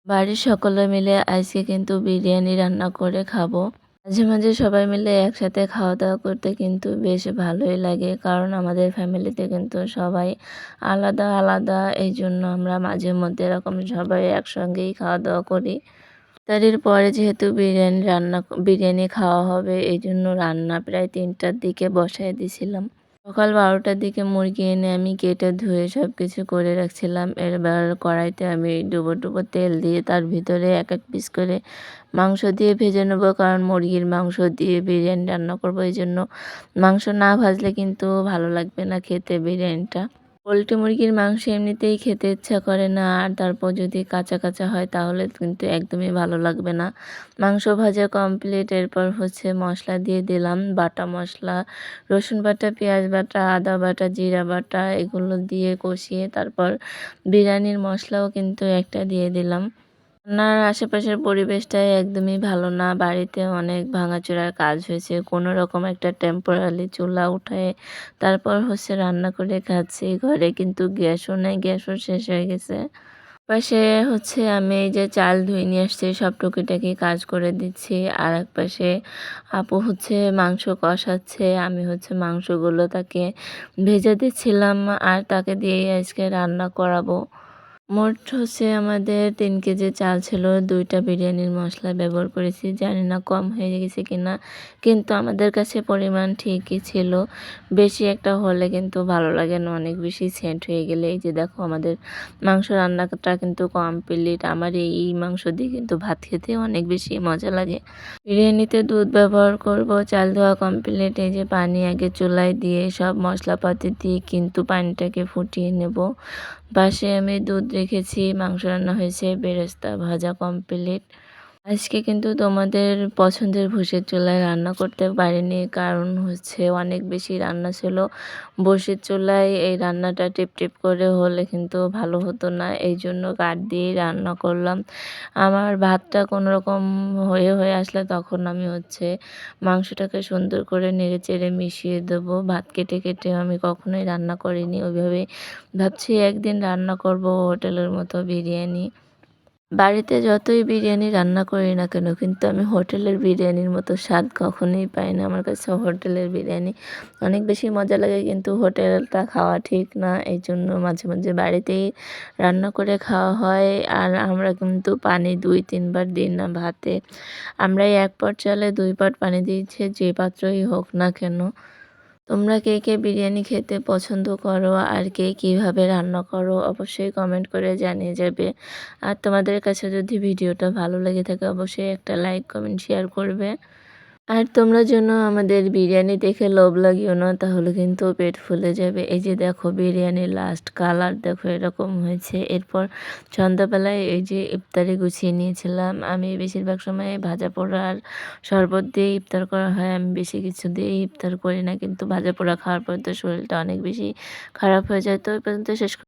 বাড়ির সকলে মিলে আজকে কিন্তু বিরিয়ানি রান্না করে খাবো। মাঝে, মাঝে সবাই মিলে একসাথে খাওয়া-দাওয়া করতে কিন্তু বেশ ভালোই লাগে। কারণ আমাদের ফ্যামিলিতে কিন্তু সবাই আলাদা, আলাদা। এইজন্য আমরা মাঝে মধ্যে এরকম সবাই একসঙ্গেই খাওয়া-দাওয়া করি। ইফতারির পরে যেহেতু বিরিয়ানি খাওয়া হবে, এইজন্য রান্না প্রায় ৩টার দিকে বসায় দিছিলাম। সকাল ১২টার দিকে মুরগি এনে আমি কেটে ধুয়ে সবকিছু করে রাখছিলাম। এবার কড়াইতে আমি ডুবো তেল দিয়ে তার ভিতরে এক এক পিস করে মাংস দিয়ে ভেজে নেব। কারণ মুরগির মাংস দিয়ে বিরিয়ানি রান্না করব। এইজন্য মাংস না ভাজলে কিন্তু ভালো লাগবে না খেতে বিরিয়ানিটা। পোল্ট্রি মুরগির মাংস এমনিতেই খেতে ইচ্ছা করে না, আর তারপর যদি কাঁচা কাঁচা হয় তাহলে কিন্তু একদমই ভালো লাগবে না। মাংস ভাজা কমপ্লিট। এরপর মশলা দিয়ে দিলাম। বাটা মশলা, রসুন বাটা, পেঁয়াজ বাটা, আদা বাটা, জিরা বাটা এগুলো দিয়ে কষিয়ে তারপর বিরিয়ানির মশলাও কিন্তু একটা দিয়ে দিলাম। রান্নার আশেপাশের পরিবেশটাই একদমই ভালো না। বাড়িতে অনেক ভাঙাচোরার কাজ হয়েছে। কোনো রকম একটা টেম্পোরারি চুলা উঠায়ে তারপর রান্না করে খাচ্ছি। ঘরে কিন্তু গ্যাসও নেই, গ্যাসও শেষ হয়ে গেছে। পাশে আমি এই যে চাল ধুয়ে নিয়ে আসছি, সব টুকিটাকি কাজ করে দিচ্ছি। আর একপাশে আপু মাংস কষাচ্ছে। আমি মাংসগুলো তাকে ভেজে দিচ্ছিলাম আর তাকে দিয়েই আজকে রান্না করাবো। মোট আমাদের ৩ কেজি চাল ছিল। ২ টা বিরিয়ানির মসলা ব্যবহার করেছি। জানি না কম হয়ে গেছে কিনা। কিন্তু আমাদের কাছে পরিমাণ ঠিকই ছিল। বেশি একটা হলে কিন্তু ভালো লাগে না, অনেক বেশি সেন্ট হয়ে গেলে। এই যে দেখো আমাদের মাংস রান্নাটা কিন্তু কমপ্লিট। আমার এই মাংস দিয়ে কিন্তু ভাত খেতে অনেক বেশি মজা লাগে। বিরিয়ানিতে দুধ ব্যবহার করব। চাল ধোয়া কমপ্লিট। এই যে পানি আগে চুলায় দিয়ে সব মশলাপাতি দিয়ে কিন্তু পানিটাকে ফুটিয়ে নেব। পাশে আমি দুধ রেখেছি, মাংস রান্না হয়েছে, বেরেস্তা ভাজা কমপ্লিট। আজকে কিন্তু তোমাদের পছন্দের ভুষির চুলায় রান্না করতে পারিনি, কারণ অনেক বেশি রান্না ছিল। বসির চুলায় এই রান্নাটা টিপ করে হলে কিন্তু ভালো হতো না, এই জন্য কাঠ দিয়েই রান্না করলাম। আমার ভাতটা কোনোরকম হয়ে আসলে তখন আমি মাংসটাকে সুন্দর করে নেড়েচেড়ে মিশিয়ে দেবো। ভাত কেটে আমি কখনোই রান্না করিনি ওইভাবে। ভাবছি একদিন রান্না করব হোটেলের মতো বিরিয়ানি। বাড়িতে যতই বিরিয়ানি রান্না করি না কেন, কিন্তু আমি হোটেলের বিরিয়ানির মতো স্বাদ কখনোই পাই না। আমার কাছে হোটেলের বিরিয়ানি অনেক বেশি মজা লাগে, কিন্তু হোটেলটা খাওয়া ঠিক না। এই জন্য মাঝে মাঝে বাড়িতেই রান্না করে খাওয়া হয়। আর আমরা কিন্তু পানি ২-৩ বার দিই না ভাতে। আমরা ১ পট চালে ২ পট পানি দিয়েছি, যে পাত্রই হোক না কেন। তোমরা কে কে বিরিয়ানি খেতে পছন্দ করো আর কে কীভাবে রান্না করো অবশ্যই কমেন্ট করে জানিয়ে যাবে। আর তোমাদের কাছে যদি ভিডিওটা ভালো লেগে থাকে অবশ্যই একটা লাইক, কমেন্ট, শেয়ার করবে। আর তোমরা যেন আমাদের বিরিয়ানি দেখে লোভ লাগিও না, তাহলে কিন্তু পেট ফুলে যাবে। এই যে দেখো বিরিয়ানির লাস্ট কালার দেখো এরকম হয়েছে। এরপর সন্ধ্যাবেলায় এই যে ইফতারি গুছিয়ে নিয়েছিলাম। আমি বেশিরভাগ সময় ভাজা পোড়া আর শরবত দিয়ে ইফতার করা হয়। আমি বেশি কিছু দিয়ে ইফতার করি না, কিন্তু ভাজা পোড়া খাওয়ার পর তো শরীরটা অনেক বেশি খারাপ হয়ে যায়। তো এই পর্যন্ত শেষ